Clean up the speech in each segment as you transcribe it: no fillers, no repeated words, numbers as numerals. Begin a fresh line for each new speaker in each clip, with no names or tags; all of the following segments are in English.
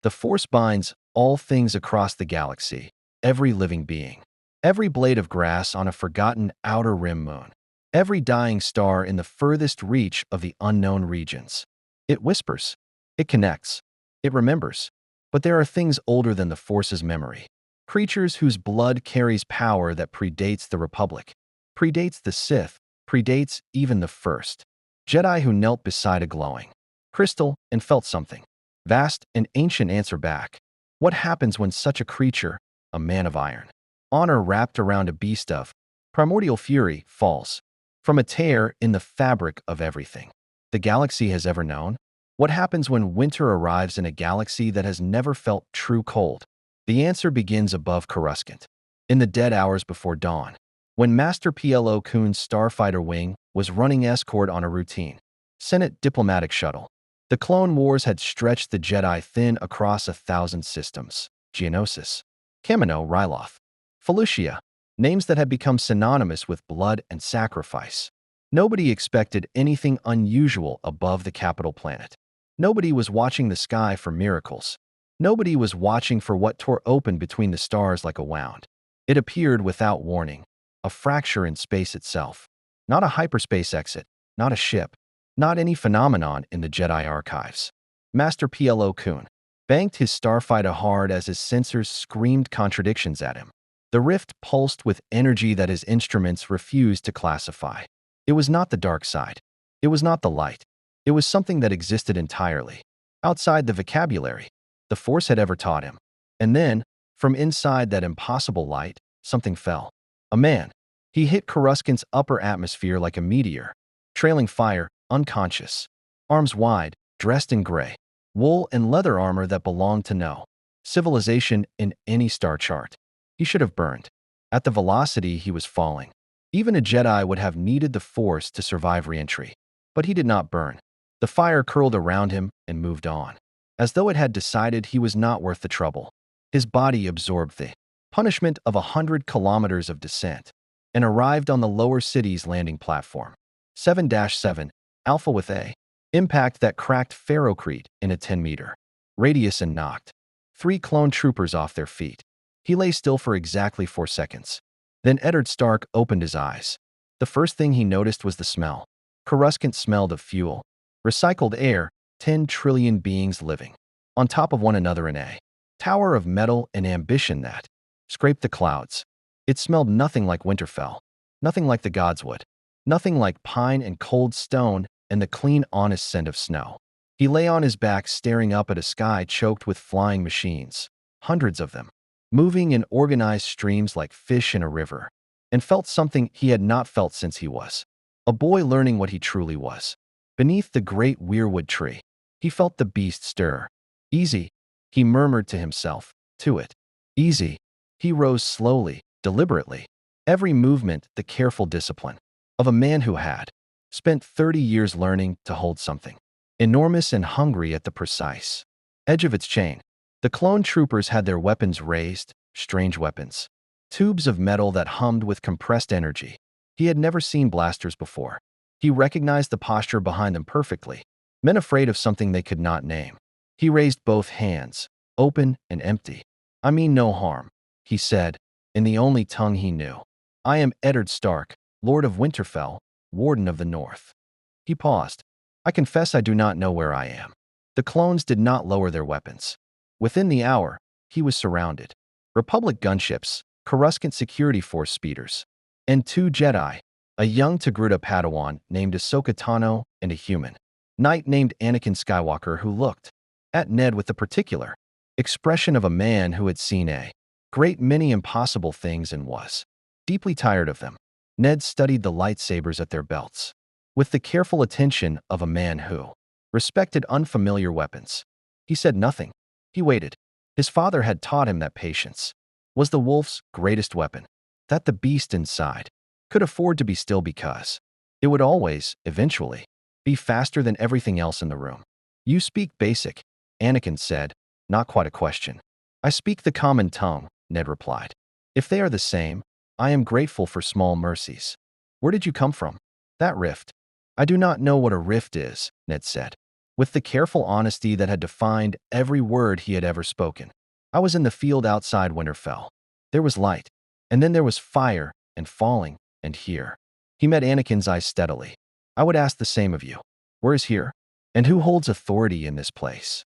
The Force binds all things across the galaxy, every living being, every blade of grass on a forgotten outer rim moon, every dying star in the furthest reach of the unknown regions. It whispers, it connects, it remembers. But there are things older than the Force's memory. Creatures whose blood carries power that predates the Republic, predates the Sith, predates even the First. Jedi who knelt beside a glowing crystal and felt something vast and ancient answer back. What happens when such a creature, a man of iron, honor wrapped around a beast of primordial fury, falls from a tear in the fabric of everything the galaxy has ever known? What happens when winter arrives in a galaxy that has never felt true cold? The answer begins above Coruscant, in the dead hours before dawn, when Master Plo Koon's starfighter wing was running escort on a routine Senate diplomatic shuttle. The Clone Wars had stretched the Jedi thin across 1,000 systems. Geonosis, Kamino, Ryloth, Felucia, names that had become synonymous with blood and sacrifice. Nobody expected anything unusual above the capital planet. Nobody was watching the sky for miracles. Nobody was watching for what tore open between the stars like a wound. It appeared without warning, a fracture in space itself. Not a hyperspace exit, not a ship, not any phenomenon in the Jedi archives. Master Plo Koon banked his starfighter hard as his sensors screamed contradictions at him. The rift pulsed with energy that his instruments refused to classify. It was not the dark side. It was not the light. It was something that existed entirely, outside the vocabulary the Force had ever taught him. And then, from inside that impossible light, something fell. A man. He hit Coruscant's upper atmosphere like a meteor, trailing fire, unconscious, arms wide, dressed in gray, wool and leather armor that belonged to no civilization in any star chart. He should have burned. At the velocity he was falling, even a Jedi would have needed the Force to survive re-entry. But he did not burn. The fire curled around him and moved on, as though it had decided he was not worth the trouble. His body absorbed the punishment of 100 kilometers of descent and arrived on the lower city's landing platform. 7-7, Alpha with a impact that cracked Ferrocrete in a 10-meter radius and knocked 3 clone troopers off their feet. He lay still for exactly 4 seconds. Then Eddard Stark opened his eyes. The first thing he noticed was the smell. Coruscant smelled of fuel, recycled air, 10 trillion beings living on top of one another in a tower of metal and ambition that scraped the clouds. It smelled nothing like Winterfell, nothing like the gods would, nothing like pine and cold stone and the clean, honest scent of snow. He lay on his back staring up at a sky choked with flying machines, hundreds of them, moving in organized streams like fish in a river, and felt something he had not felt since he was a boy learning what he truly was. Beneath the great weirwood tree, he felt the beast stir. Easy, he murmured to himself, to it. Easy. He rose slowly, deliberately, every movement the careful discipline of a man who had spent 30 years learning to hold something enormous and hungry at the precise edge of its chain. The clone troopers had their weapons raised, strange weapons, tubes of metal that hummed with compressed energy. He had never seen blasters before. He recognized the posture behind them perfectly, men afraid of something they could not name. He raised both hands, open and empty. I mean no harm, he said, in the only tongue he knew. I am Eddard Stark, Lord of Winterfell, Warden of the North. He paused. I confess I do not know where I am. The clones did not lower their weapons. Within the hour, he was surrounded. Republic gunships, Coruscant Security Force speeders, and 2 Jedi, a young Togruta Padawan named Ahsoka Tano and a human knight named Anakin Skywalker who looked at Ned with the particular expression of a man who had seen a great many impossible things and was deeply tired of them. Ned studied the lightsabers at their belts with the careful attention of a man who respected unfamiliar weapons. He said nothing. He waited. His father had taught him that patience was the wolf's greatest weapon, that the beast inside could afford to be still because it would always, eventually, be faster than everything else in the room. You speak basic, Anakin said, not quite a question. I speak the common tongue, Ned replied. If they are the same, I am grateful for small mercies. Where did you come from? That rift. I do not know what a rift is, Ned said. with the careful honesty that had defined every word he had ever spoken. I was in the field outside Winterfell. There was light, and then there was fire and falling, and here. He met Anakin's eyes steadily. I would ask the same of you. Where is here? And who holds authority in this place?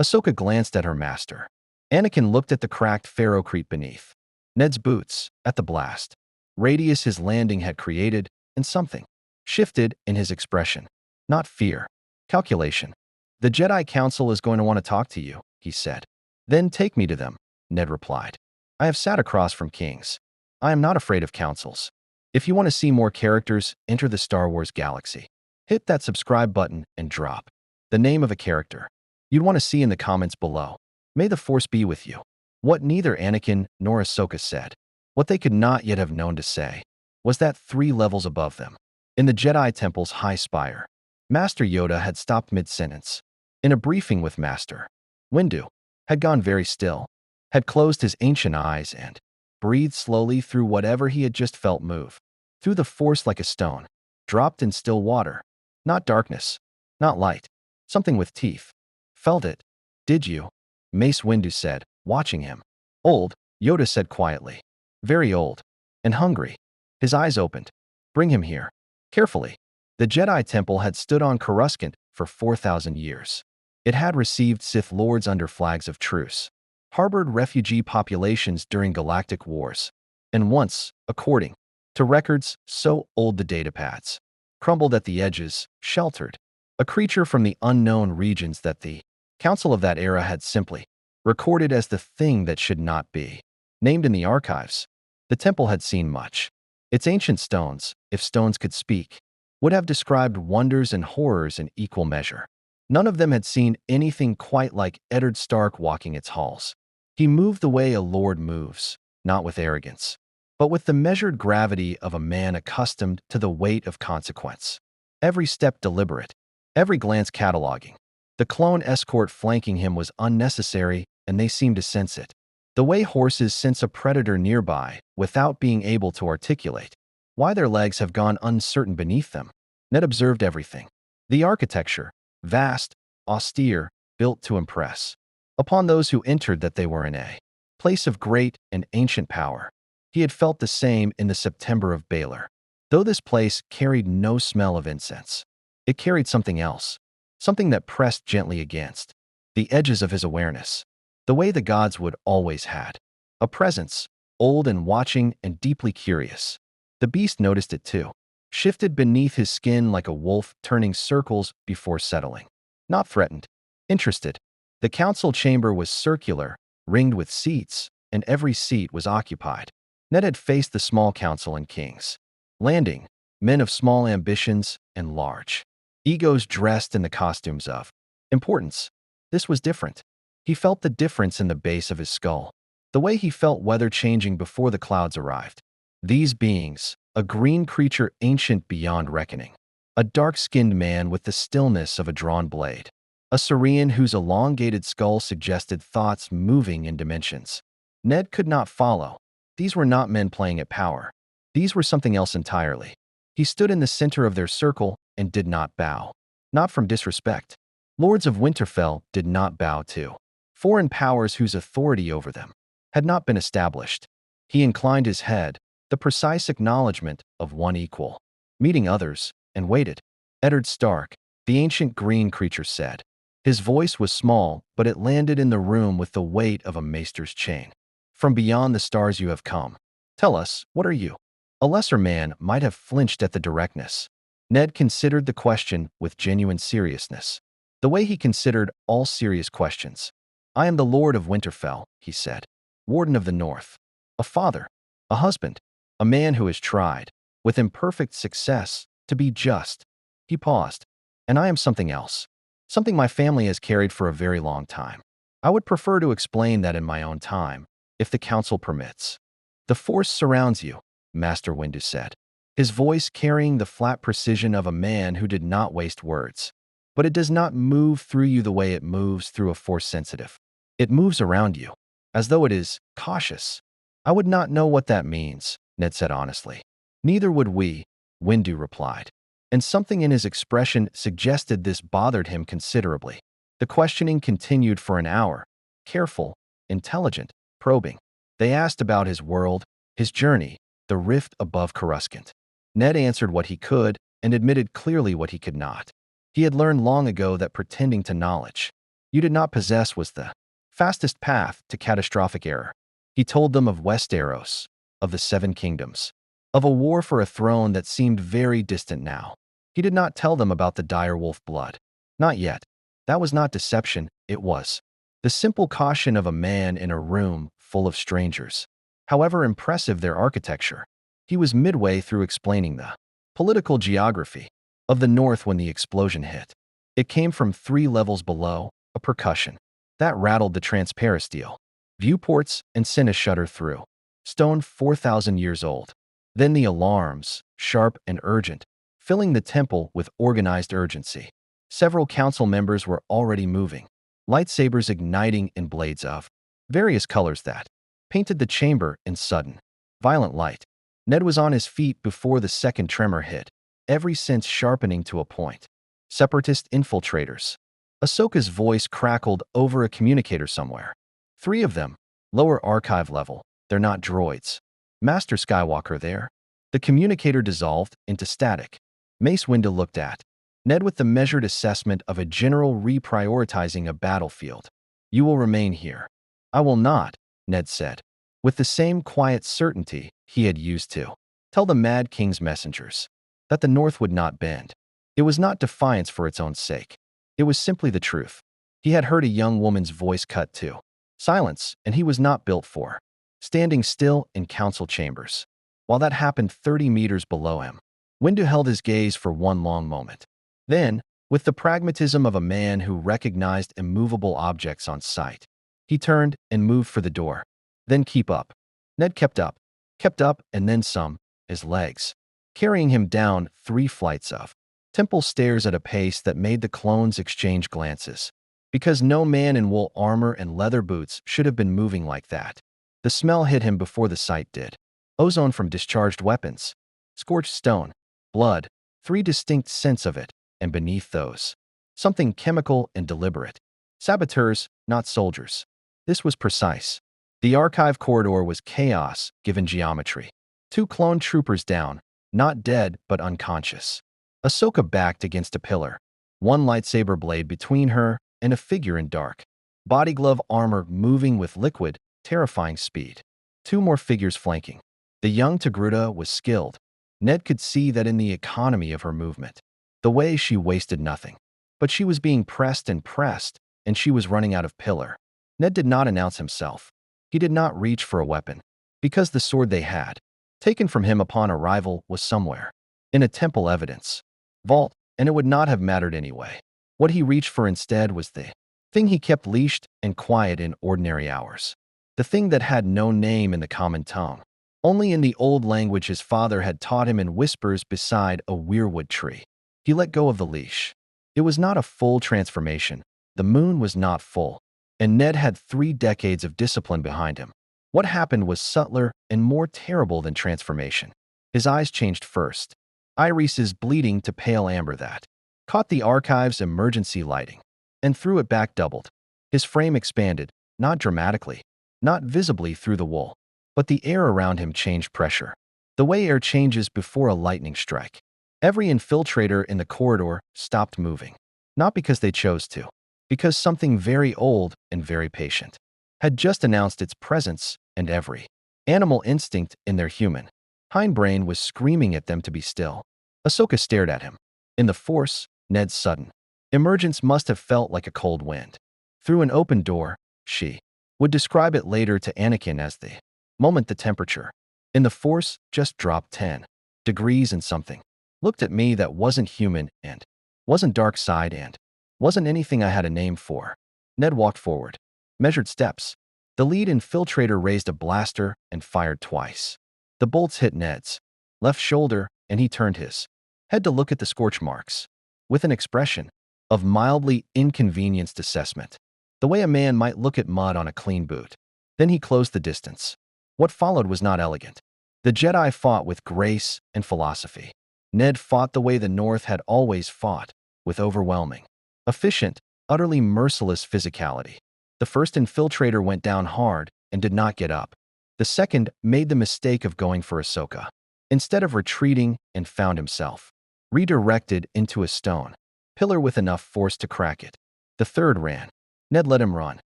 Ahsoka glanced at her master. Anakin looked at the cracked ferrocrete beneath. Ned's boots, at the blast. Radius his landing had created, and something shifted in his expression. Not fear. Calculation. The Jedi Council is going to want to talk to you, he said. Then take me to them, Ned replied. I have sat across from kings. I am not afraid of councils. If you want to see more characters, enter the Star Wars galaxy. Hit that subscribe button and drop the name of a character you'd want to see in the comments below. May the Force be with you. What neither Anakin nor Ahsoka said, what they could not yet have known to say, was that 3 levels above them, in the Jedi Temple's high spire, Master Yoda had stopped mid-sentence. In a briefing with Master Windu, had gone very still, had closed his ancient eyes and breathed slowly through whatever he had just felt move, through the Force like a stone, dropped in still water. Not darkness, not light, something with teeth. Felt it, did you? Mace Windu said, watching him. Old, Yoda said quietly. Very old. And hungry. His eyes opened. Bring him here. Carefully. The Jedi Temple had stood on Coruscant for 4,000 years. It had received Sith Lords under flags of truce, harbored refugee populations during galactic wars, and once, according to records so old the datapads, crumbled at the edges, sheltered, a creature from the unknown regions that the Council of that era had simply recorded as the thing that should not be. Named in the archives, the temple had seen much. Its ancient stones, if stones could speak, would have described wonders and horrors in equal measure. None of them had seen anything quite like Eddard Stark walking its halls. He moved the way a lord moves, not with arrogance, but with the measured gravity of a man accustomed to the weight of consequence. Every step deliberate, every glance cataloging. The clone escort flanking him was unnecessary, and they seemed to sense it. The way horses sense a predator nearby without being able to articulate why their legs have gone uncertain beneath them. Ned observed everything. The architecture, vast, austere, built to impress upon those who entered that they were in a place of great and ancient power. He had felt the same in the September of Baylor. Though this place carried no smell of incense, it carried something else, something that pressed gently against the edges of his awareness, the way the gods would always had. A presence, old and watching and deeply curious. The beast noticed it too, shifted beneath his skin like a wolf turning circles before settling. Not threatened, interested. The council chamber was circular, ringed with seats, and every seat was occupied. Ned had faced the small council and kings. Landing, men of small ambitions and large egos dressed in the costumes of importance. This was different. He felt the difference in the base of his skull, the way he felt weather changing before the clouds arrived. These beings, a green creature ancient beyond reckoning, a dark-skinned man with the stillness of a drawn blade, a Saurian whose elongated skull suggested thoughts moving in dimensions. Ned could not follow. These were not men playing at power. These were something else entirely. He stood in the center of their circle and did not bow. Not from disrespect. Lords of Winterfell did not bow to foreign powers whose authority over them had not been established. He inclined his head, the precise acknowledgement of one equal, meeting others, and waited. Eddard Stark, the ancient green creature said. His voice was small, but it landed in the room with the weight of a maester's chain. From beyond the stars you have come. Tell us, what are you? A lesser man might have flinched at the directness. Ned considered the question with genuine seriousness, the way he considered all serious questions. I am the Lord of Winterfell, he said, Warden of the North, a father, a husband, a man who has tried, with imperfect success, to be just. He paused. And I am something else, something my family has carried for a very long time. I would prefer to explain that in my own time, if the council permits. The Force surrounds you, Master Windu said, his voice carrying the flat precision of a man who did not waste words. But it does not move through you the way it moves through a Force sensitive. It moves around you, as though it is cautious. I would not know what that means, Ned said honestly. Neither would we, Windu replied. and something in his expression suggested this bothered him considerably. The questioning continued for an hour, careful, intelligent, probing. They asked about his world, his journey, the rift above Coruscant. Ned answered what he could and admitted clearly what he could not. He had learned long ago that pretending to knowledge you did not possess was the fastest path to catastrophic error. He told them of Westeros, of the Seven Kingdoms, of a war for a throne that seemed very distant now. He did not tell them about the direwolf blood. Not yet. That was not deception, it was the simple caution of a man in a room full of strangers. However impressive their architecture, he was midway through explaining the political geography of the North when the explosion hit. It came from 3 levels below, a percussion that rattled the transparent steel, viewports, and sent a shudder through. Stone 4,000 years old. Then the alarms, sharp and urgent, filling the temple with organized urgency. Several council members were already moving, lightsabers igniting in blades of various colors that painted the chamber in sudden, violent light. Ned was on his feet before the second tremor hit, every sense sharpening to a point. Separatist infiltrators. Ahsoka's voice crackled over a communicator somewhere. 3 of them, lower archive level. They're not droids. Master Skywalker there. The communicator dissolved into static. Mace Windu looked at Ned with the measured assessment of a general reprioritizing a battlefield. You will remain here. I will not, Ned said, with the same quiet certainty he had used to tell the Mad King's messengers that the North would not bend. It was not defiance for its own sake. It was simply the truth. He had heard a young woman's voice cut to silence, and he was not built for standing still in council chambers. While that happened 30 meters below him, Windu held his gaze for one long moment. Then, with the pragmatism of a man who recognized immovable objects on sight, he turned and moved for the door. Then keep up. Ned kept up, and then some, his legs, carrying him down 3 flights of temple stairs at a pace that made the clones exchange glances, because no man in wool armor and leather boots should have been moving like that. The smell hit him before the sight did. Ozone from discharged weapons, scorched stone, blood, 3 distinct scents of it, and beneath those, something chemical and deliberate. Saboteurs, not soldiers. This was precise. The archive corridor was chaos given geometry. 2 clone troopers down, not dead but unconscious. Ahsoka backed against a pillar, 1 lightsaber blade between her and a figure in dark body glove armor moving with liquid, terrifying speed. 2 more figures flanking. The young Togruta was skilled. Ned could see that in the economy of her movement, the way she wasted nothing. But she was being pressed, and she was running out of pillar. Ned did not announce himself. He did not reach for a weapon, because the sword they had, taken from him upon arrival, was somewhere in a temple evidence vault, and it would not have mattered anyway. What he reached for instead was the thing he kept leashed and quiet in ordinary hours. The thing that had no name in the common tongue, only in the old language his father had taught him in whispers beside a weirwood tree. He let go of the leash. It was not a full transformation. The moon was not full, and Ned had 3 decades of discipline behind him. What happened was subtler and more terrible than transformation. His eyes changed first. Irises bleeding to pale amber that caught the archive's emergency lighting and threw it back doubled. His frame expanded, not dramatically, not visibly through the wool, but the air around him changed pressure, the way air changes before a lightning strike. Every infiltrator in the corridor stopped moving, not because they chose to, because something very old and very patient had just announced its presence, and every animal instinct in their human hindbrain was screaming at them to be still. Ahsoka stared at him. In the Force, Ned's sudden emergence must have felt like a cold wind. Through an open door, she would describe it later to Anakin as the moment the temperature in the Force just dropped 10 degrees and something looked at me that wasn't human and wasn't dark side and wasn't anything I had a name for. Ned walked forward, measured steps. The lead infiltrator raised a blaster and fired twice. The bolts hit Ned's left shoulder, and he turned his head to look at the scorch marks with an expression of mildly inconvenienced assessment, the way a man might look at mud on a clean boot. Then he closed the distance. What followed was not elegant. The Jedi fought with grace and philosophy. Ned fought the way the North had always fought, with overwhelming, efficient, utterly merciless physicality. The first infiltrator went down hard and did not get up. The second made the mistake of going for Ahsoka, instead of retreating, and found himself redirected into a stone pillar with enough force to crack it. The third ran. Ned let him run.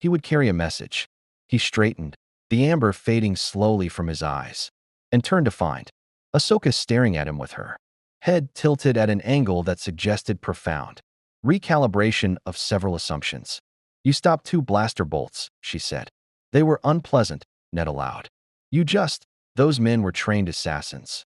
He would carry a message. He straightened, the amber fading slowly from his eyes, and turned to find Ahsoka staring at him with her head tilted at an angle that suggested profound recalibration of several assumptions. "You stopped 2 blaster bolts," she said. "They were unpleasant," Ned allowed. Those men were trained assassins."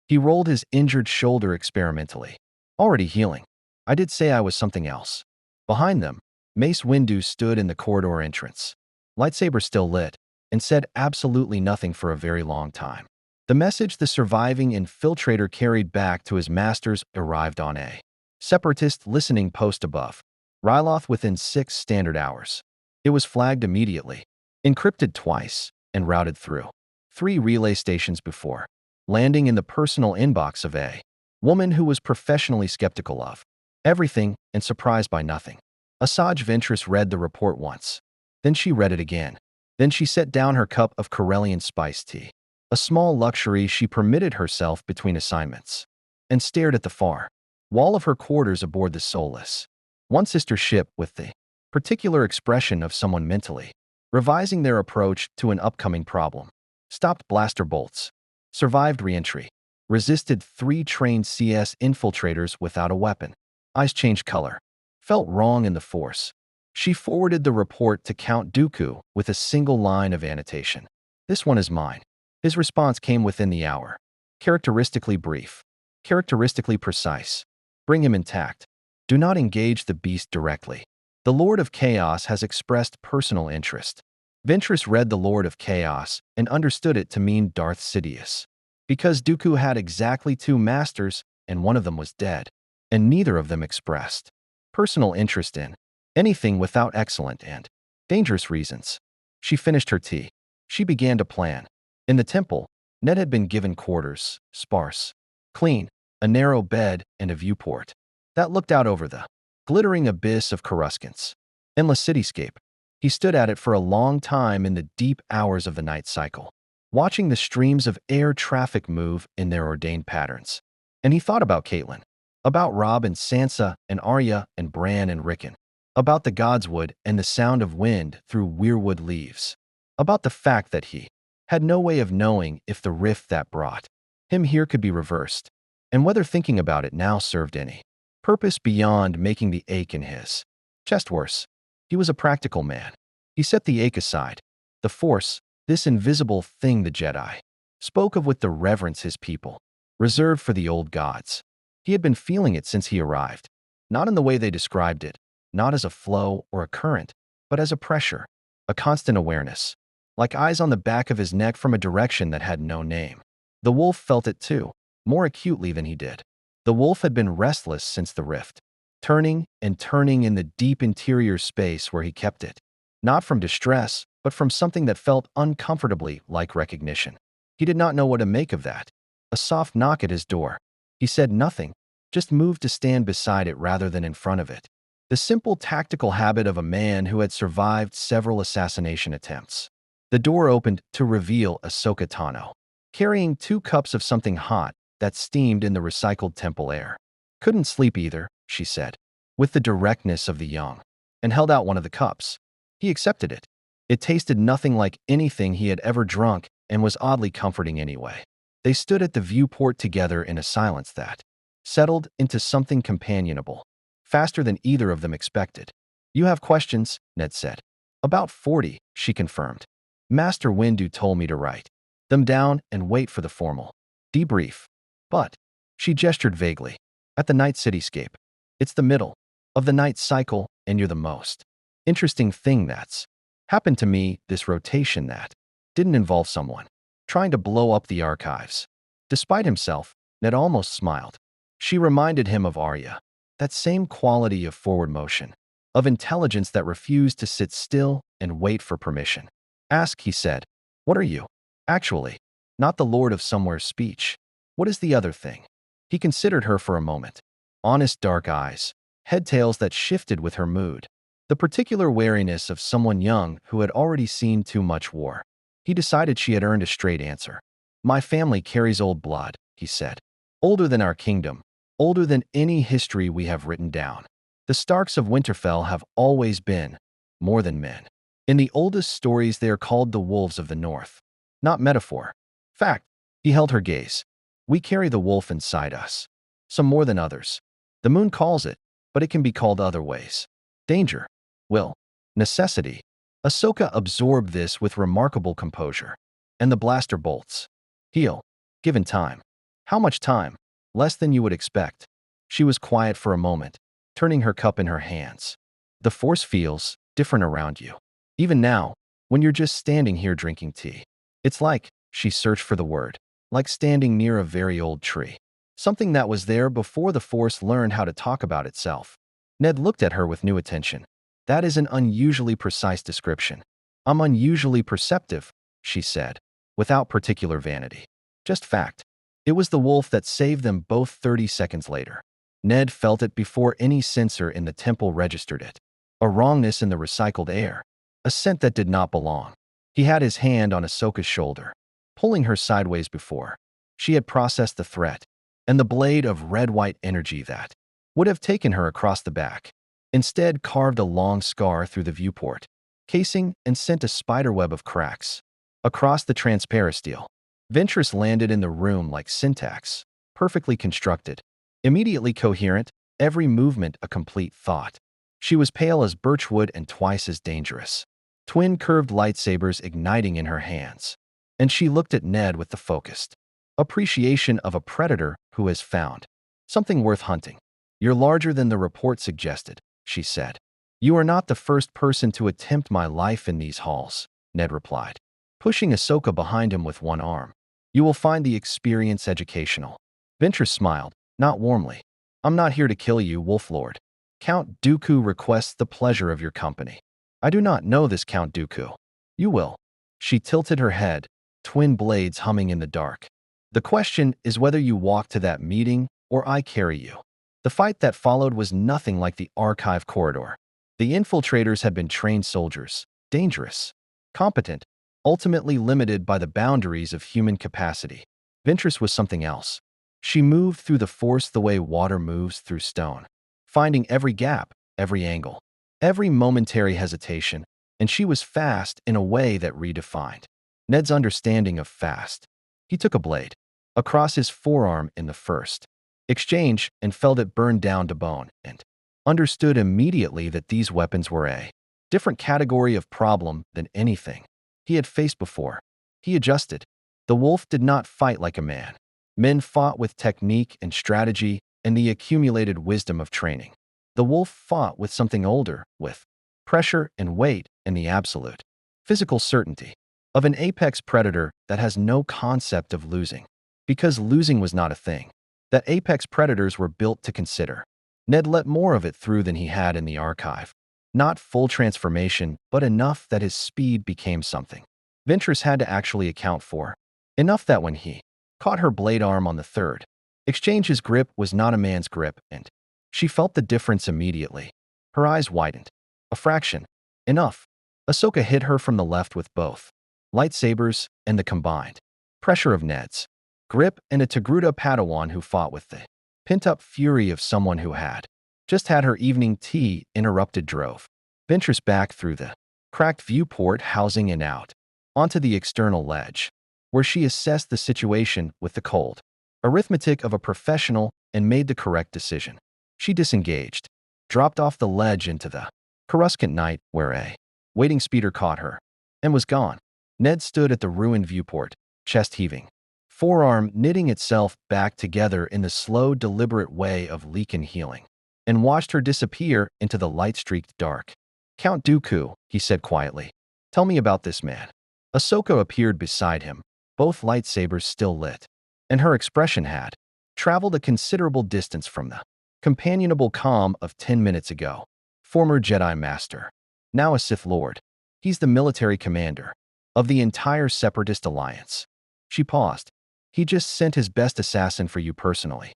He rolled his injured shoulder experimentally. "Already healing. I did say I was something else." Behind them, Mace Windu stood in the corridor entrance, lightsaber still lit, and said absolutely nothing for a very long time. The message the surviving infiltrator carried back to his masters arrived on a separatist listening post above Ryloth within 6 standard hours. It was flagged immediately, encrypted twice, and routed through 3 relay stations before landing in the personal inbox of a woman who was professionally skeptical of everything and surprised by nothing. Asajj Ventress read the report once. Then she read it again. Then she set down her cup of Corellian spice tea, a small luxury she permitted herself between assignments, and stared at the far wall of her quarters aboard the Soulless, one sister ship with the particular expression of someone mentally revising their approach to an upcoming problem. Stopped blaster bolts. Survived re-entry. Resisted 3 trained CS infiltrators without a weapon. Eyes changed color. Felt wrong in the Force. She forwarded the report to Count Dooku with a single line of annotation. "This one is mine." His response came within the hour. Characteristically brief. Characteristically precise. "Bring him intact. Do not engage the beast directly. The Lord of Chaos has expressed personal interest." Ventress read the Lord of Chaos and understood it to mean Darth Sidious. Because Dooku had exactly 2 masters, and one of them was dead, and neither of them expressed personal interest in anything without excellent and dangerous reasons. She finished her tea. She began to plan. In the temple, Ned had been given quarters, sparse, clean, a narrow bed, and a viewport that looked out over the glittering abyss of Coruscant's endless cityscape. He stood at it for a long time in the deep hours of the night cycle, watching the streams of air traffic move in their ordained patterns. And he thought about Caitlin, about Rob and Sansa and Arya and Bran and Rickon, about the Godswood and the sound of wind through weirwood leaves, about the fact that he had no way of knowing if the rift that brought him here could be reversed, and whether thinking about it now served any purpose beyond making the ache in his chest worse. He was a practical man. He set the ache aside. The Force, this invisible thing the Jedi spoke of with the reverence his people reserved for the old gods. He had been feeling it since he arrived, not in the way they described it, not as a flow or a current, but as a pressure, a constant awareness, like eyes on the back of his neck from a direction that had no name. The wolf felt it too, more acutely than he did. The wolf had been restless since the rift, turning and turning in the deep interior space where he kept it, not from distress, but from something that felt uncomfortably like recognition. He did not know what to make of that. A soft knock at his door. He said nothing, just moved to stand beside it rather than in front of it. The simple tactical habit of a man who had survived several assassination attempts. The door opened to reveal Ahsoka Tano, carrying 2 cups of something hot that steamed in the recycled temple air. "Couldn't sleep either," she said, with the directness of the young, and held out one of the cups. He accepted it. It tasted nothing like anything he had ever drunk and was oddly comforting anyway. They stood at the viewport together in a silence that settled into something companionable, faster than either of them expected. "You have questions," Ned said. "About 40, she confirmed. "Master Windu told me to write them down and wait for the formal debrief. But," she gestured vaguely, "at the night cityscape. It's the middle of the night cycle, and you're the most interesting thing that's happened to me, this rotation that didn't involve someone trying to blow up the archives." Despite himself, Ned almost smiled. She reminded him of Arya, that same quality of forward motion, of intelligence that refused to sit still and wait for permission. "Ask," he said. "What are you? Actually, not the Lord of Somewhere's speech. What is the other thing?" He considered her for a moment. Honest dark eyes, head tails that shifted with her mood. The particular wariness of someone young who had already seen too much war. He decided she had earned a straight answer. My family carries old blood, he said. Older than our kingdom, older than any history we have written down. The Starks of Winterfell have always been more than men. In the oldest stories, they are called the wolves of the north. Not metaphor. Fact. He held her gaze. We carry the wolf inside us. Some more than others. The moon calls it, but it can be called other ways. Danger. Will. Necessity. Ahsoka absorbed this with remarkable composure. And the blaster bolts. Heal. Given time. How much time? Less than you would expect. She was quiet for a moment, turning her cup in her hands. The force feels different around you. Even now, when you're just standing here drinking tea. It's like, she searched for the word, like standing near a very old tree. Something that was there before the force learned how to talk about itself. Ned looked at her with new attention. That is an unusually precise description. I'm unusually perceptive, she said, without particular vanity. Just fact. It was the wolf that saved them both 30 seconds later. Ned felt it before any sensor in the temple registered it. A wrongness in the recycled air. A scent that did not belong. He had his hand on Ahsoka's shoulder, pulling her sideways before. She had processed the threat, and the blade of red-white energy that would have taken her across the back, instead carved a long scar through the viewport, casing and sent a spiderweb of cracks. Across the transparisteel, Ventress landed in the room like syntax, perfectly constructed, immediately coherent, every movement a complete thought. She was pale as birchwood and twice as dangerous. Twin curved lightsabers igniting in her hands. And she looked at Ned with the focused appreciation of a predator who has found something worth hunting. You're larger than the report suggested, she said. You are not the first person to attempt my life in these halls, Ned replied, pushing Ahsoka behind him with one arm. You will find the experience educational. Ventress smiled, not warmly. I'm not here to kill you, Wolf Lord. Count Dooku requests the pleasure of your company. I do not know this Count Dooku. You will. She tilted her head, twin blades humming in the dark. The question is whether you walk to that meeting or I carry you. The fight that followed was nothing like the archive corridor. The infiltrators had been trained soldiers, dangerous, competent, ultimately limited by the boundaries of human capacity. Ventress was something else. She moved through the force the way water moves through stone, finding every gap, every angle, every momentary hesitation, and she was fast in a way that redefined Ned's understanding of fast. He took a blade across his forearm in the first exchange and felt it burn down to bone and understood immediately that these weapons were a different category of problem than anything he had faced before. He adjusted. The wolf did not fight like a man. Men fought with technique and strategy and the accumulated wisdom of training. The wolf fought with something older, with pressure and weight and the absolute physical certainty of an apex predator that has no concept of losing, because losing was not a thing that apex predators were built to consider. Ned let more of it through than he had in the archive. Not full transformation, but enough that his speed became something Ventress had to actually account for. Enough that when he caught her blade arm on the third exchange, his grip was not a man's grip, and she felt the difference immediately. Her eyes widened. A fraction. Enough. Ahsoka hit her from the left with both lightsabers and the combined pressure of Ned's grip and a Togruta Padawan who fought with the pent-up fury of someone who had just had her evening tea interrupted drove Ventress back through the cracked viewport housing and out onto the external ledge, where she assessed the situation with the cold arithmetic of a professional and made the correct decision. She disengaged, dropped off the ledge into the Coruscant night where a waiting speeder caught her, and was gone. Ned stood at the ruined viewport, chest heaving, forearm knitting itself back together in the slow, deliberate way of leak healing, and watched her disappear into the light-streaked dark. Count Dooku, he said quietly. Tell me about this man. Ahsoka appeared beside him, both lightsabers still lit, and her expression had traveled a considerable distance from the companionable calm of 10 minutes ago. Former Jedi Master, now a Sith Lord. He's the military commander of the entire Separatist alliance. She paused. He just sent his best assassin for you personally.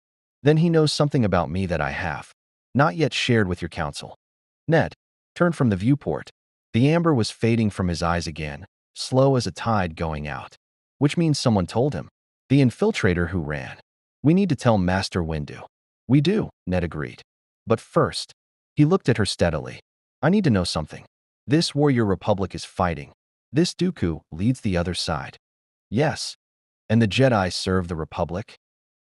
Then he knows something about me that I have not yet shared with your council. Ned turned from the viewport. The amber was fading from his eyes again, slow as a tide going out. Which means someone told him. The infiltrator who ran. We need to tell Master Windu. We do, Ned agreed. But first, he looked at her steadily. I need to know something. This warrior republic is fighting. This Dooku leads the other side. Yes. And the Jedi serve the Republic?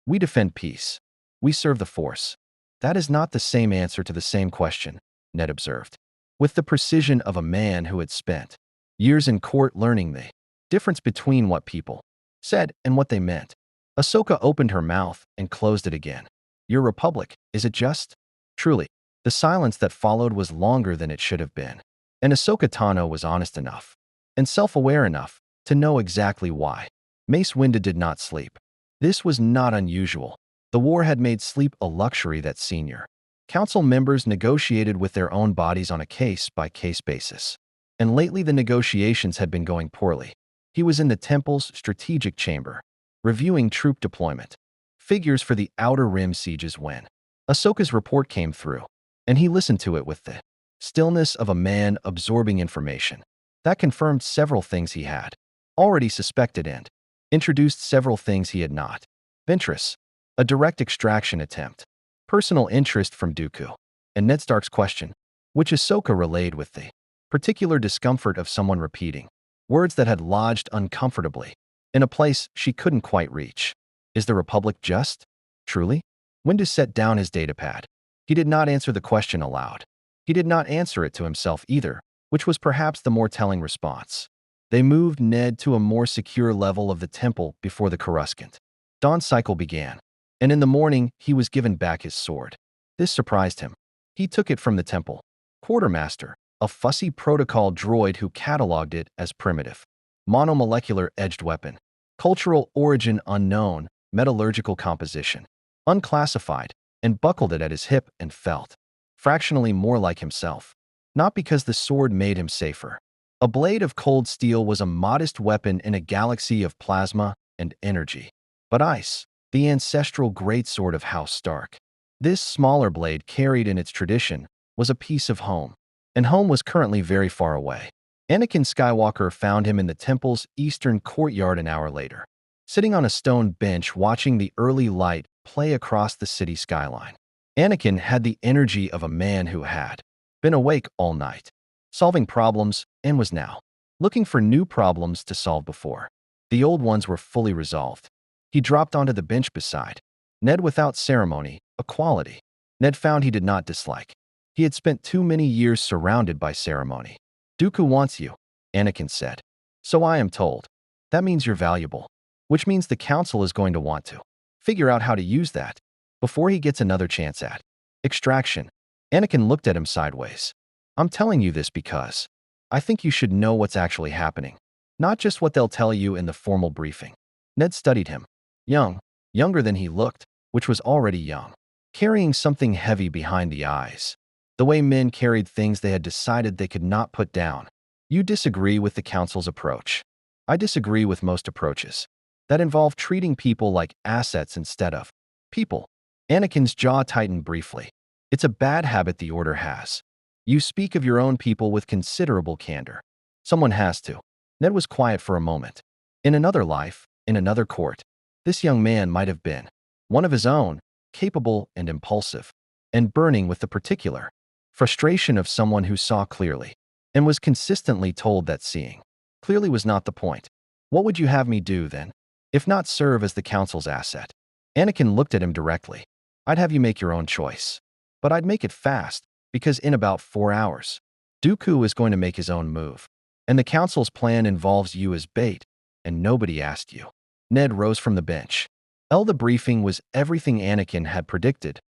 We defend peace. We serve the Force. That is not the same answer to the same question, Ned observed, with the precision of a man who had spent years in court learning the difference between what people said and what they meant. Ahsoka opened her mouth and closed it again. Your Republic, is it just? Truly, the silence that followed was longer than it should have been. And Ahsoka Tano was honest enough and self-aware enough to know exactly why. Mace Windu did not sleep. This was not unusual. The war had made sleep a luxury that senior council members negotiated with their own bodies on a case-by-case basis. And lately the negotiations had been going poorly. He was in the temple's strategic chamber, reviewing troop deployment, figures for the Outer Rim sieges when Ahsoka's report came through, and he listened to it with the stillness of a man absorbing information. That confirmed several things he had already suspected and introduced several things he had not. Ventress, a direct extraction attempt, personal interest from Dooku, and Ned Stark's question, which Ahsoka relayed with the particular discomfort of someone repeating words that had lodged uncomfortably in a place she couldn't quite reach. Is the Republic just? Truly? Windu set down his datapad. He did not answer the question aloud. He did not answer it to himself either, which was perhaps the more telling response. They moved Ned to a more secure level of the temple before the Coruscant dawn cycle began, and in the morning he was given back his sword. This surprised him. He took it from the temple quartermaster, a fussy protocol droid who cataloged it as primitive, monomolecular edged weapon, cultural origin unknown, metallurgical composition, unclassified, and buckled it at his hip and felt fractionally more like himself. Not because the sword made him safer. A blade of cold steel was a modest weapon in a galaxy of plasma and energy. But ice, the ancestral greatsword of House Stark. This smaller blade carried in its tradition was a piece of home, and home was currently very far away. Anakin Skywalker found him in the temple's eastern courtyard an hour later, sitting on a stone bench watching the early light play across the city skyline. Anakin had the energy of a man who had been awake all night, solving problems, and was now looking for new problems to solve before the old ones were fully resolved. He dropped onto the bench beside Ned without ceremony, a quality Ned found he did not dislike. He had spent too many years surrounded by ceremony. Dooku wants you, Anakin said. So I am told. That means you're valuable, which means the council is going to want to figure out how to use that before he gets another chance at extraction. Anakin looked at him sideways. I'm telling you this because I think you should know what's actually happening, not just what they'll tell you in the formal briefing. Ned studied him. Younger than he looked, which was already young, carrying something heavy behind the eyes. The way men carried things they had decided they could not put down. You disagree with the council's approach. I disagree with most approaches that involve treating people like assets instead of people. Anakin's jaw tightened briefly. It's a bad habit the Order has. You speak of your own people with considerable candor. Someone has to. Ned was quiet for a moment. In another life, in another court, this young man might have been one of his own, capable and impulsive, and burning with the particular frustration of someone who saw clearly and was consistently told that seeing clearly was not the point. What would you have me do, then, if not serve as the council's asset? Anakin looked at him directly. I'd have you make your own choice. But I'd make it fast, because in about 4 hours, Dooku is going to make his own move. And the council's plan involves you as bait, and nobody asked you. Ned rose from the bench. The briefing was everything Anakin had predicted,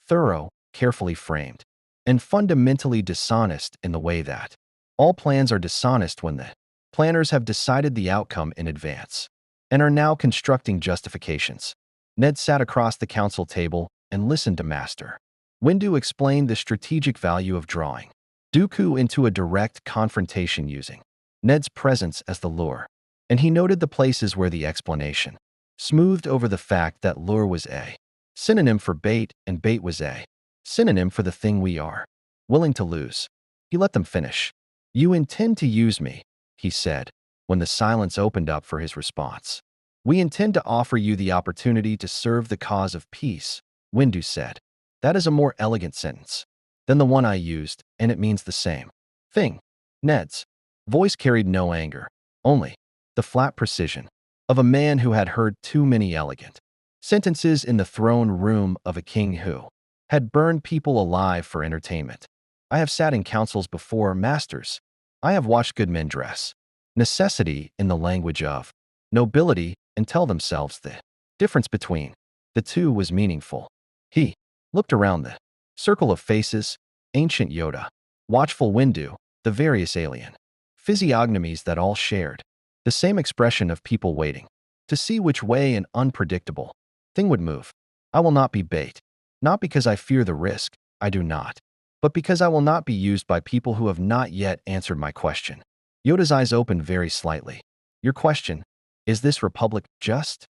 thorough, carefully framed, and fundamentally dishonest in the way that all plans are dishonest when the planners have decided the outcome in advance and are now constructing justifications. Ned sat across the council table and listened to Master Windu explain the strategic value of drawing Dooku into a direct confrontation using Ned's presence as the lure, and he noted the places where the explanation smoothed over the fact that lure was a Synonym for bait, and bait was a synonym for the thing we are willing to lose. He let them finish. You intend to use me, he said, when the silence opened up for his response. We intend to offer you the opportunity to serve the cause of peace, Windu said. That is a more elegant sentence than the one I used, and it means the same thing. Ned's voice carried no anger, only the flat precision of a man who had heard too many elegant sentences in the throne room of a king who had burned people alive for entertainment. I have sat in councils before, masters. I have watched good men dress necessity in the language of nobility and tell themselves the difference between the two was meaningful. He looked around the circle of faces, ancient Yoda, watchful Windu, the various alien physiognomies that all shared the same expression of people waiting to see which way an unpredictable thing would move. I will not be bait. Not because I fear the risk, I do not, but because I will not be used by people who have not yet answered my question. Yoda's eyes opened very slightly. Your question, is this republic just?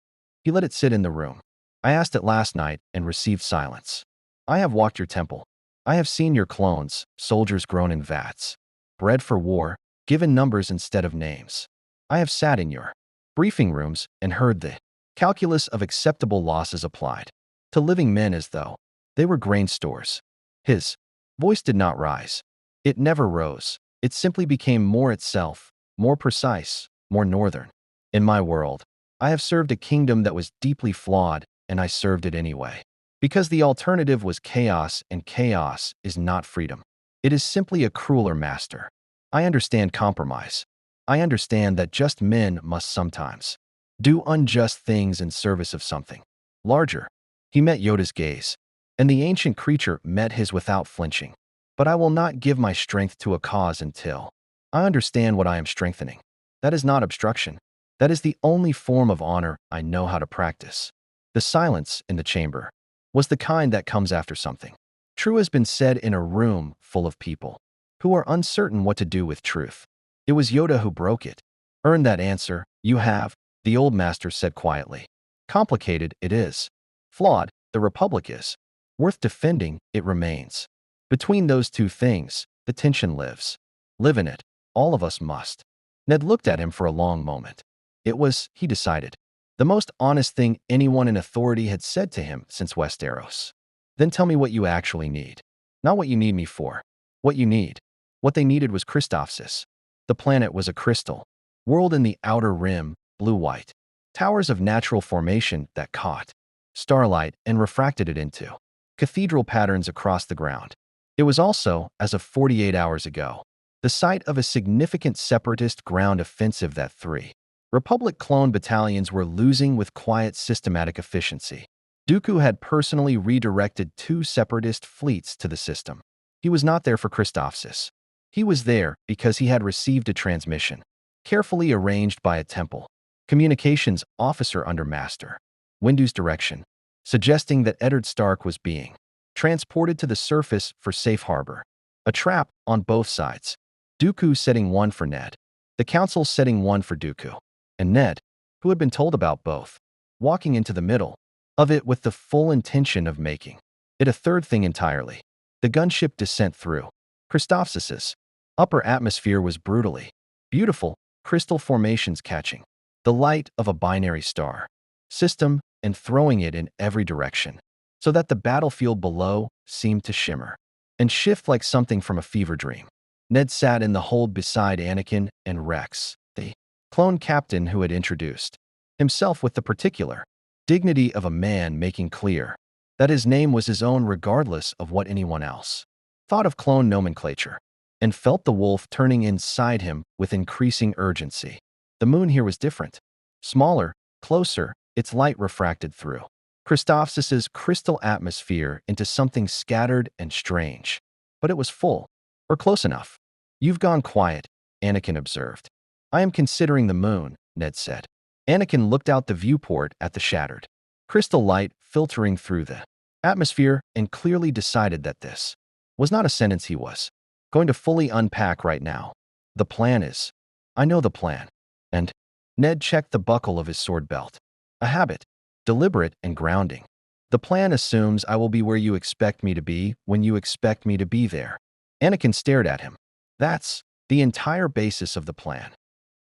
He let it sit in the room. I asked it last night and received silence. I have walked your temple. I have seen your clones, soldiers grown in vats, bred for war, given numbers instead of names. I have sat in your briefing rooms and heard the calculus of acceptable losses applied to living men as though they were grain stores. His voice did not rise. It never rose. It simply became more itself, more precise, more northern. In my world, I have served a kingdom that was deeply flawed, and I served it anyway. Because the alternative was chaos, and chaos is not freedom. It is simply a crueler master. I understand compromise. I understand that just men must sometimes do unjust things in service of something larger. He met Yoda's gaze, and the ancient creature met his without flinching. But I will not give my strength to a cause until I understand what I am strengthening. That is not obstruction. That is the only form of honor I know how to practice. The silence in the chamber was the kind that comes after something true has been said in a room full of people who are uncertain what to do with truth. It was Yoda who broke it. Earn that answer, you have, the old master said quietly. Complicated, it is. Flawed, the Republic is. Worth defending, it remains. Between those two things, the tension lives. Live in it. All of us must. Ned looked at him for a long moment. It was, he decided, the most honest thing anyone in authority had said to him since Westeros. Then tell me what you actually need. Not what you need me for. What you need. What they needed was Christophsis. The planet was a crystal. World in the outer rim, blue-white. Towers of natural formation that caught starlight and refracted it into cathedral patterns across the ground. It was also, as of 48 hours ago, the site of a significant separatist ground offensive that 3 Republic clone battalions were losing with quiet systematic efficiency. Dooku had personally redirected 2 separatist fleets to the system. He was not there for Christophsis. He was there because he had received a transmission, carefully arranged by a temple communications officer under Master Windu's direction, suggesting that Eddard Stark was being transported to the surface for safe harbor. A trap on both sides. Dooku setting one for Ned, the council setting one for Dooku, and Ned, who had been told about both, walking into the middle of it with the full intention of making it a third thing entirely. The gunship descent through Christophsis's upper atmosphere was brutally beautiful, crystal formations catching the light of a binary star system and throwing it in every direction, so that the battlefield below seemed to shimmer and shift like something from a fever dream. Ned sat in the hold beside Anakin and Rex, the clone captain who had introduced himself with the particular dignity of a man making clear that his name was his own regardless of what anyone else thought of clone nomenclature, and felt the wolf turning inside him with increasing urgency. The moon here was different. Smaller, closer, its light refracted through Christophsis's crystal atmosphere into something scattered and strange. But it was full, or close enough. You've gone quiet, Anakin observed. I am considering the moon, Ned said. Anakin looked out the viewport at the shattered crystal light filtering through the atmosphere and clearly decided that this was not a sentence he was going to fully unpack right now. The plan is, I know the plan. And Ned checked the buckle of his sword belt. A habit, deliberate and grounding. The plan assumes I will be where you expect me to be when you expect me to be there. Anakin stared at him. That's the entire basis of the plan.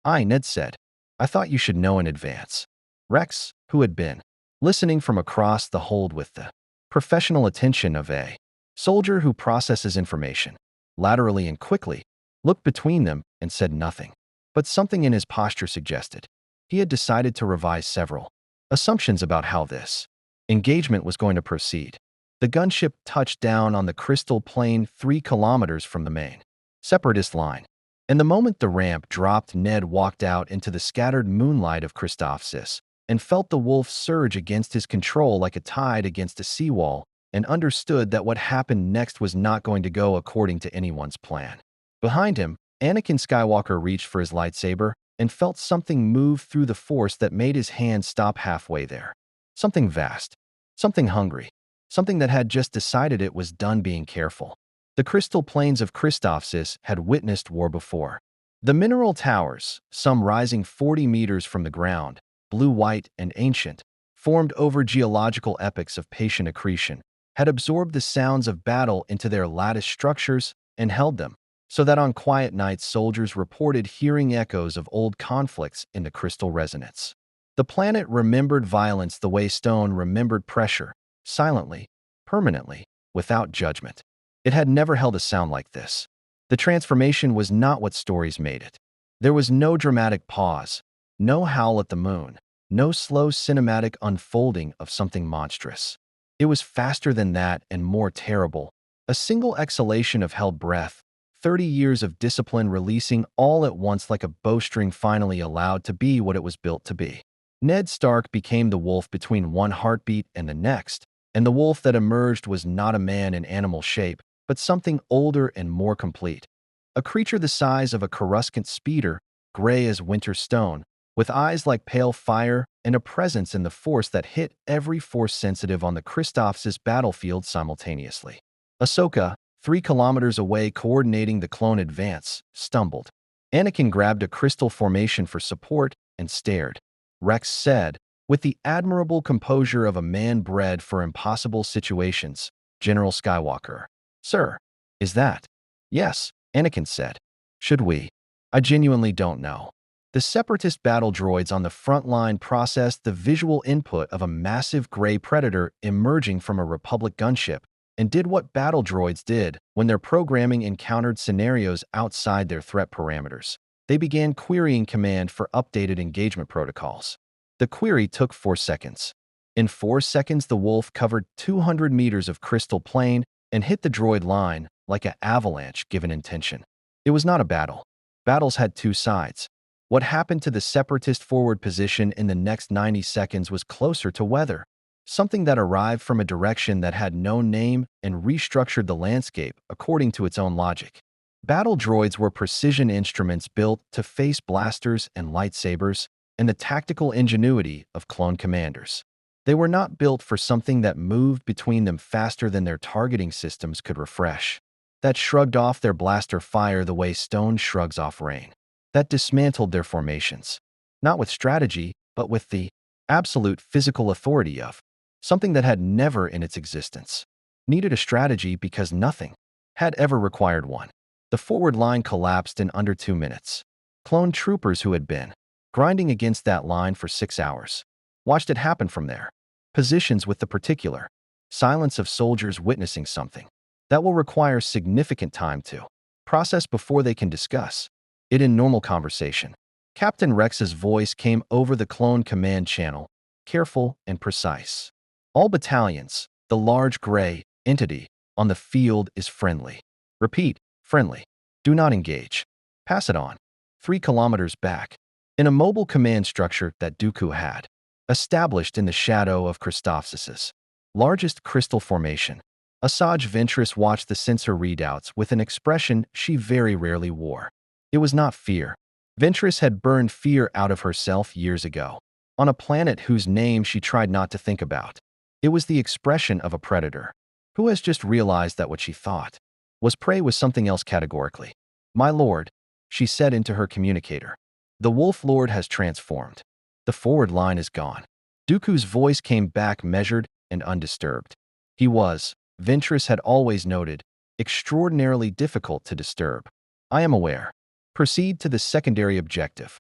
Ned said. I thought you should know in advance. Rex, who had been listening from across the hold with the professional attention of a soldier who processes information laterally and quickly, looked between them and said nothing. But something in his posture suggested he had decided to revise several assumptions about how this engagement was going to proceed. The gunship touched down on the crystal plain 3 kilometers from the main separatist line. And the moment the ramp dropped, Ned walked out into the scattered moonlight of Christophsis and felt the wolf surge against his control like a tide against a seawall, and understood that what happened next was not going to go according to anyone's plan. Behind him, Anakin Skywalker reached for his lightsaber and felt something move through the force that made his hand stop halfway there. Something vast, something hungry, something that had just decided it was done being careful. The crystal plains of Christophsis had witnessed war before. The mineral towers, some rising 40 meters from the ground, blue-white and ancient, formed over geological epochs of patient accretion, had absorbed the sounds of battle into their lattice structures and held them, so that on quiet nights soldiers reported hearing echoes of old conflicts in the crystal resonance. The planet remembered violence the way stone remembered pressure, silently, permanently, without judgment. It had never held a sound like this. The transformation was not what stories made it. There was no dramatic pause, no howl at the moon, no slow cinematic unfolding of something monstrous. It was faster than that and more terrible. A single exhalation of held breath, 30 years of discipline releasing all at once like a bowstring finally allowed to be what it was built to be. Ned Stark became the wolf between one heartbeat and the next, and the wolf that emerged was not a man in animal shape, but something older and more complete. A creature the size of a Coruscant speeder, gray as winter stone, with eyes like pale fire and a presence in the force that hit every force sensitive on the Christophsis battlefield simultaneously. Ahsoka, 3 kilometers away coordinating the clone advance, stumbled. Anakin grabbed a crystal formation for support and stared. Rex said, with the admirable composure of a man bred for impossible situations, General Skywalker. Sir, is that? Yes, Anakin said. Should we? I genuinely don't know. The separatist battle droids on the front line processed the visual input of a massive gray predator emerging from a Republic gunship and did what battle droids did when their programming encountered scenarios outside their threat parameters. They began querying command for updated engagement protocols. The query took 4 seconds. In 4 seconds, the wolf covered 200 meters of crystal plain and hit the droid line like an avalanche given intention. It was not a battle. Battles had 2 sides. What happened to the separatist forward position in the next 90 seconds was closer to weather, something that arrived from a direction that had no name and restructured the landscape according to its own logic. Battle droids were precision instruments built to face blasters and lightsabers and the tactical ingenuity of clone commanders. They were not built for something that moved between them faster than their targeting systems could refresh, that shrugged off their blaster fire the way stone shrugs off rain, that dismantled their formations, not with strategy, but with the absolute physical authority of something that had never in its existence needed a strategy because nothing had ever required one. The forward line collapsed in under 2 minutes. Clone troopers who had been grinding against that line for 6 hours watched it happen from their positions with the particular silence of soldiers witnessing something that will require significant time to process before they can discuss it in normal conversation. Captain Rex's voice came over the clone command channel, careful and precise. All battalions, the large gray entity on the field is friendly. Repeat, friendly. Do not engage. Pass it on. 3 kilometers back, in a mobile command structure that Dooku had established in the shadow of Christophsis' largest crystal formation, Asajj Ventress watched the sensor readouts with an expression she very rarely wore. It was not fear. Ventress had burned fear out of herself years ago, on a planet whose name she tried not to think about. It was the expression of a predator who has just realized that what she thought was prey was something else categorically. My lord, she said into her communicator. The Wolf Lord has transformed. The forward line is gone. Dooku's voice came back measured and undisturbed. He was, Ventress had always noted, extraordinarily difficult to disturb. I am aware. Proceed to the secondary objective.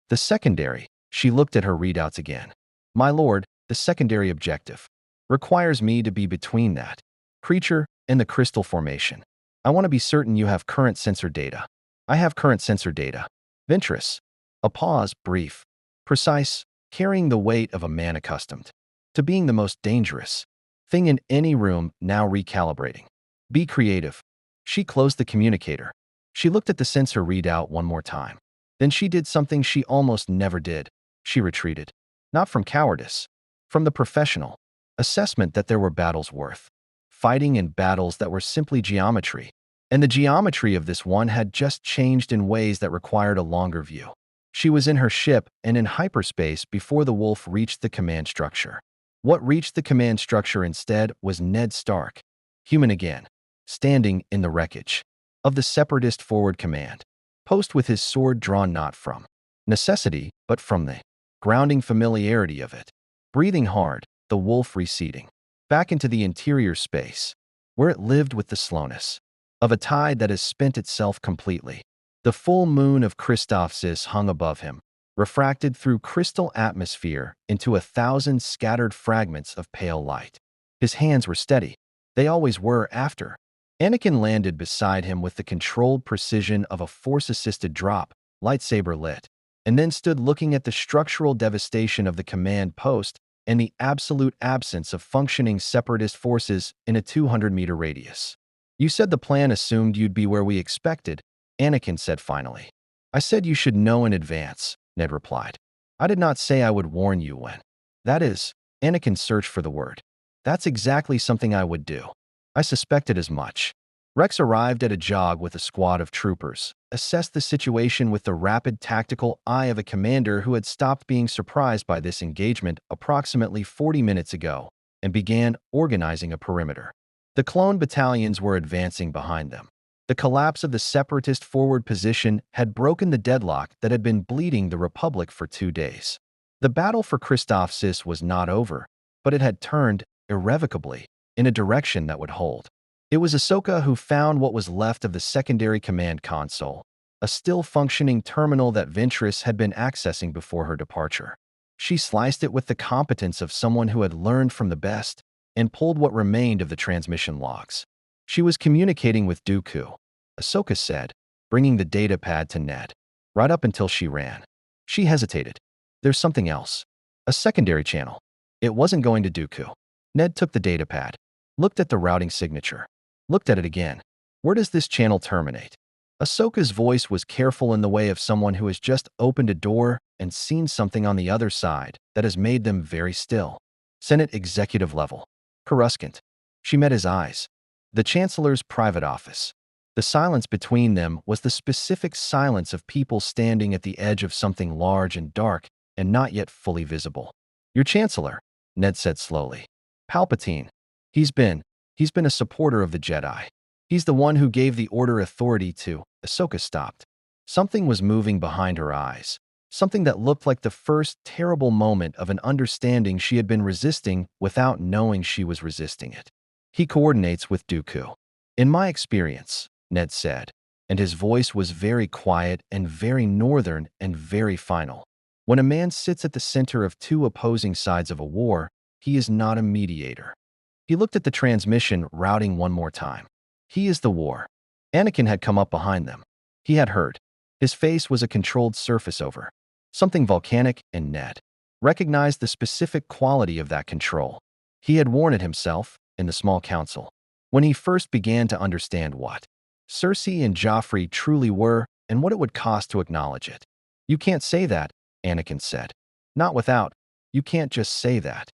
The secondary, she looked at her readouts again. My lord, the secondary objective requires me to be between that creature and the crystal formation. I want to be certain you have current sensor data. I have current sensor data. Ventress. A pause, brief, precise, carrying the weight of a man accustomed to being the most dangerous thing in any room, now recalibrating. Be creative. She closed the communicator. She looked at the sensor readout one more time. Then she did something she almost never did. She retreated. Not from cowardice. From the professional assessment that there were battles worth fighting in, battles that were simply geometry. And the geometry of this one had just changed in ways that required a longer view. She was in her ship and in hyperspace before the wolf reached the command structure. What reached the command structure instead was Ned Stark, human again, standing in the wreckage of the Separatist forward command post with his sword drawn not from necessity, but from the grounding familiarity of it. Breathing hard, the wolf receding back into the interior space, where it lived with the slowness of a tide that has spent itself completely. The full moon of Christophsis hung above him, refracted through crystal atmosphere into 1,000 scattered fragments of pale light. His hands were steady. They always were after. Anakin landed beside him with the controlled precision of a force-assisted drop, lightsaber lit, and then stood looking at the structural devastation of the command post and the absolute absence of functioning Separatist forces in a 200-meter radius. You said the plan assumed you'd be where we expected, Anakin said finally. I said you should know in advance, Ned replied. I did not say I would warn you when. That is, Anakin searched for the word. That's exactly something I would do. I suspected as much. Rex arrived at a jog with a squad of troopers, assessed the situation with the rapid tactical eye of a commander who had stopped being surprised by this engagement approximately 40 minutes ago, and began organizing a perimeter. The clone battalions were advancing behind them. The collapse of the Separatist forward position had broken the deadlock that had been bleeding the Republic for 2 days. The battle for Christophsis was not over, but it had turned, irrevocably, in a direction that would hold. It was Ahsoka who found what was left of the secondary command console, a still-functioning terminal that Ventress had been accessing before her departure. She sliced it with the competence of someone who had learned from the best and pulled what remained of the transmission logs. She was communicating with Dooku, Ahsoka said, bringing the data pad to Ned. Right up until she ran. She hesitated. There's something else. A secondary channel. It wasn't going to Dooku. Ned took the data pad, looked at the routing signature, looked at it again. Where does this channel terminate? Ahsoka's voice was careful in the way of someone who has just opened a door and seen something on the other side that has made them very still. Senate executive level. Coruscant. She met his eyes. The Chancellor's private office. The silence between them was the specific silence of people standing at the edge of something large and dark and not yet fully visible. Your Chancellor, Ned said slowly. Palpatine. He's been a supporter of the Jedi. He's the one who gave the order authority to. Ahsoka stopped. Something was moving behind her eyes. Something that looked like the first terrible moment of an understanding she had been resisting without knowing she was resisting it. He coordinates with Dooku. In my experience, Ned said, and his voice was very quiet and very northern and very final. When a man sits at the center of two opposing sides of a war, he is not a mediator. He looked at the transmission routing one more time. He is the war. Anakin had come up behind them. He had heard. His face was a controlled surface over something volcanic, and Ned recognized the specific quality of that control. He had worn it himself in the small council when he first began to understand what Cersei and Joffrey truly were and what it would cost to acknowledge it. You can't say that, Anakin said. Not without. You can't just say that.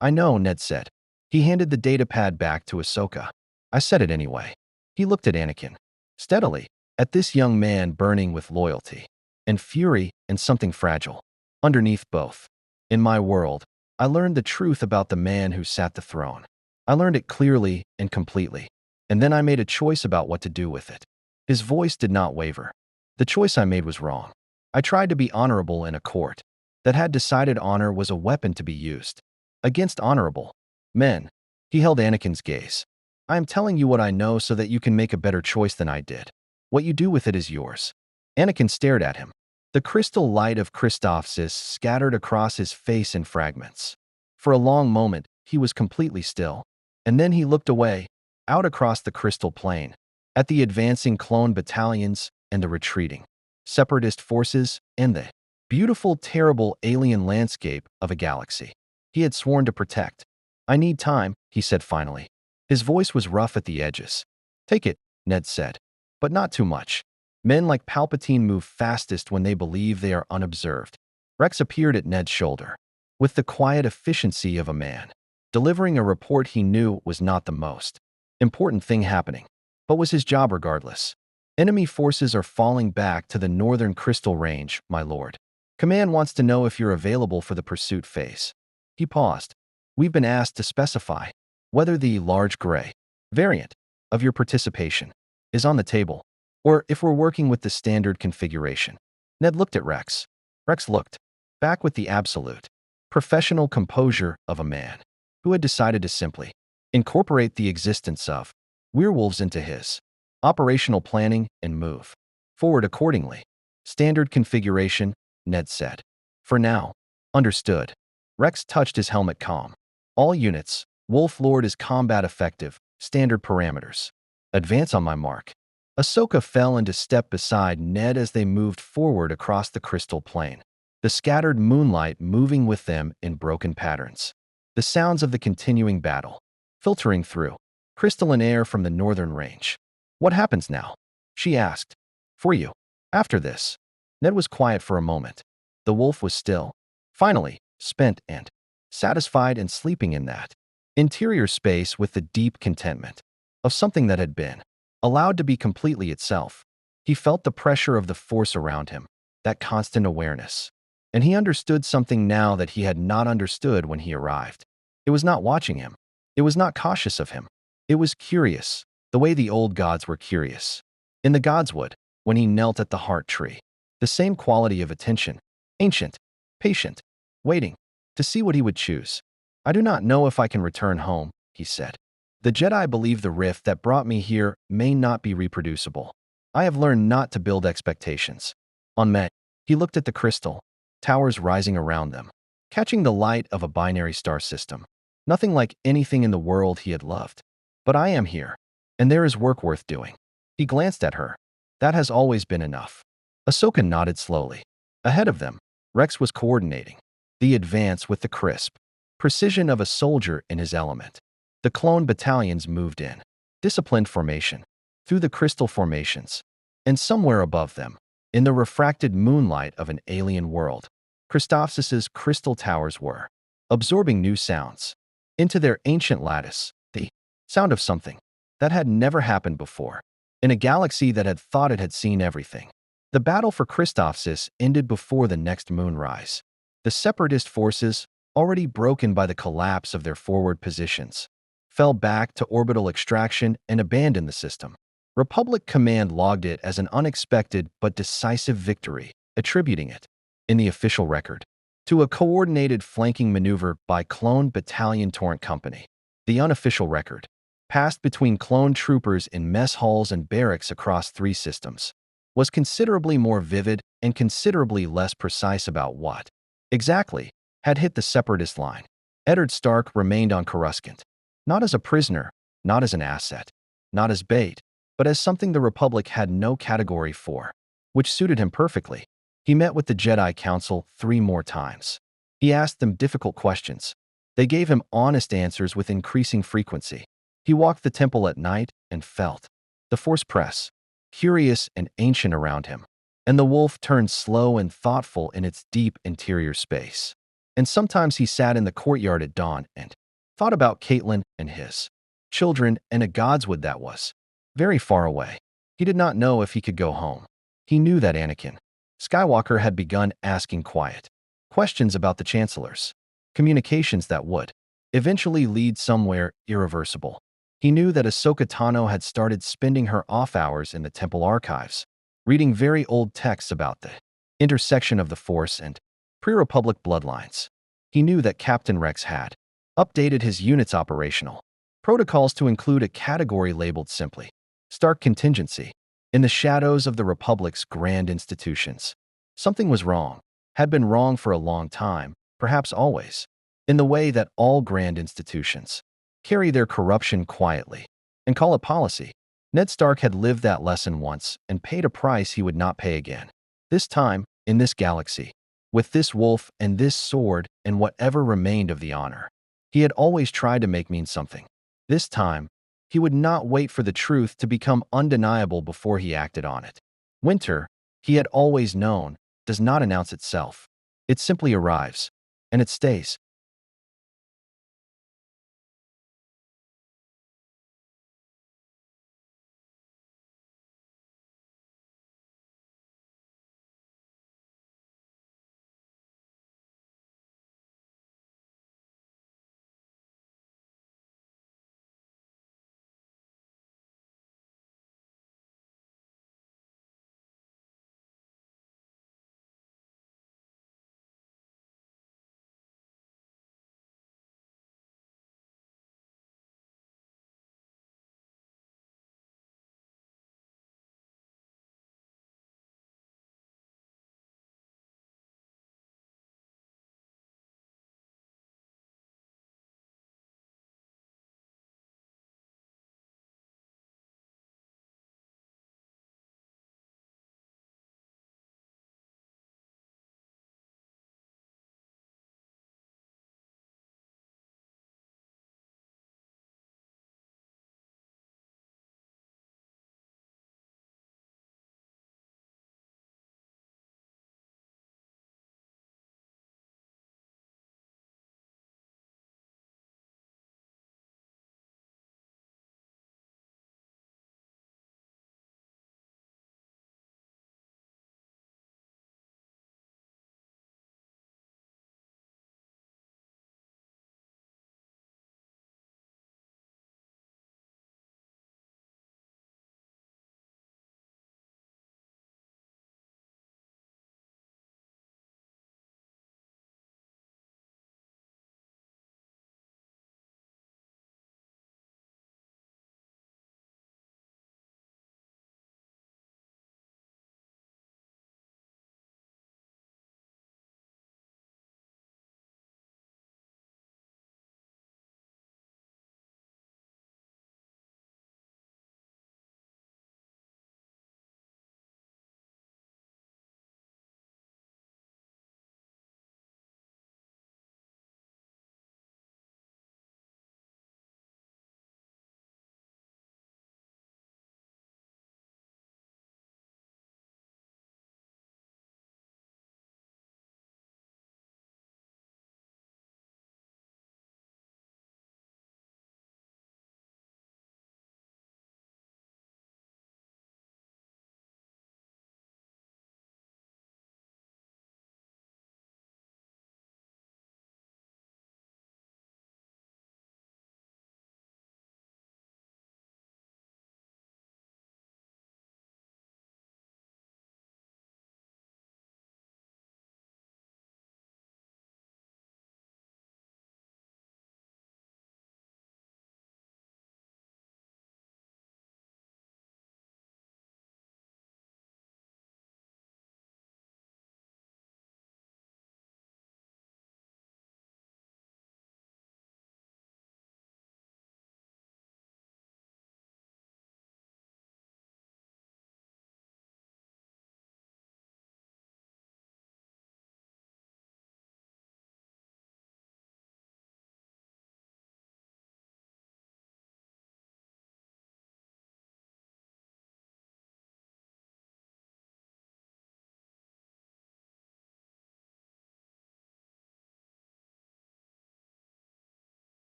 I know, Ned said. He handed the datapad back to Ahsoka. I said it anyway. He looked at Anakin, steadily, at this young man burning with loyalty and fury and something fragile underneath both. In my world, I learned the truth about the man who sat the throne. I learned it clearly and completely, and then I made a choice about what to do with it. His voice did not waver. The choice I made was wrong. I tried to be honorable in a court that had decided honor was a weapon to be used against honorable Men. He held Anakin's gaze. I am telling you what I know so that you can make a better choice than I did. What you do with it is yours. Anakin stared at him. The crystal light of Christophsis scattered across his face in fragments. For a long moment, he was completely still. And then he looked away, out across the crystal plain, at the advancing clone battalions and the retreating separatist forces and the beautiful, terrible alien landscape of a galaxy he had sworn to protect. I need time, he said finally. His voice was rough at the edges. Take it, Ned said. But not too much. Men like Palpatine move fastest when they believe they are unobserved. Rex appeared at Ned's shoulder, with the quiet efficiency of a man, delivering a report he knew was not the most important thing happening, but was his job regardless. Enemy forces are falling back to the northern Crystal Range, my lord. Command wants to know if you're available for the pursuit phase. He paused. We've been asked to specify whether the large gray variant of your participation is on the table, or if we're working with the standard configuration. Ned looked at Rex. Rex looked back with the absolute professional composure of a man who had decided to simply incorporate the existence of werewolves into his operational planning and move forward accordingly. Standard configuration, Ned said. For now. Understood. Rex touched his helmet calm. All units, Wolf Lord is combat effective, standard parameters. Advance on my mark. Ahsoka fell into step beside Ned as they moved forward across the crystal plain, the scattered moonlight moving with them in broken patterns. The sounds of the continuing battle, filtering through crystalline air from the northern range. What happens now? She asked. For you. After this. Ned was quiet for a moment. The wolf was still, finally, spent and satisfied and sleeping in that interior space with the deep contentment of something that had been allowed to be completely itself. He felt the pressure of the force around him, that constant awareness. And he understood something now that he had not understood when he arrived. It was not watching him. It was not cautious of him. It was curious, the way the old gods were curious. In the godswood, when he knelt at the heart tree, the same quality of attention, ancient, patient, waiting, to see what he would choose. I do not know if I can return home, he said. The Jedi believe the rift that brought me here may not be reproducible. I have learned not to build expectations. On Met, he looked at the crystal, towers rising around them, catching the light of a binary star system. Nothing like anything in the world he had loved. But I am here, and there is work worth doing. He glanced at her. That has always been enough. Ahsoka nodded slowly. Ahead of them, Rex was coordinating the advance with the crisp precision of a soldier in his element. The clone battalions moved in disciplined formation through the crystal formations, and somewhere above them, in the refracted moonlight of an alien world, Christophsis's crystal towers were absorbing new sounds into their ancient lattice, the sound of something that had never happened before, in a galaxy that had thought it had seen everything. The battle for Christophsis ended before the next moonrise. The separatist forces, already broken by the collapse of their forward positions, fell back to orbital extraction and abandoned the system. Republic Command logged it as an unexpected but decisive victory, attributing it, in the official record, to a coordinated flanking maneuver by Clone Battalion Torrent Company. The unofficial record, passed between clone troopers in mess halls and barracks across 3 systems, was considerably more vivid and considerably less precise about what exactly had hit the separatist line. Eddard Stark remained on Coruscant, not as a prisoner, not as an asset, not as bait, but as something the Republic had no category for, which suited him perfectly. He met with the Jedi Council 3 more times. He asked them difficult questions. They gave him honest answers with increasing frequency. He walked the temple at night and felt the Force press, curious and ancient around him, and the wolf turned slow and thoughtful in its deep interior space. And sometimes he sat in the courtyard at dawn and thought about Caitlin and his children and a godswood that was very far away. He did not know if he could go home. He knew that Anakin Skywalker had begun asking quiet questions about the chancellors, communications that would eventually lead somewhere irreversible. He knew that Ahsoka Tano had started spending her off hours in the temple archives, reading very old texts about the intersection of the Force and pre-Republic bloodlines. He knew that Captain Rex had updated his unit's operational protocols to include a category labeled simply Stark Contingency. In the shadows of the Republic's grand institutions, something was wrong, had been wrong for a long time, perhaps always, in the way that all grand institutions carry their corruption quietly and call it policy. Ned Stark had lived that lesson once and paid a price he would not pay again. This time, in this galaxy, with this wolf and this sword and whatever remained of the honor, he had always tried to make mean something. This time, he would not wait for the truth to become undeniable before he acted on it. Winter, he had always known, does not announce itself. It simply arrives, and it stays.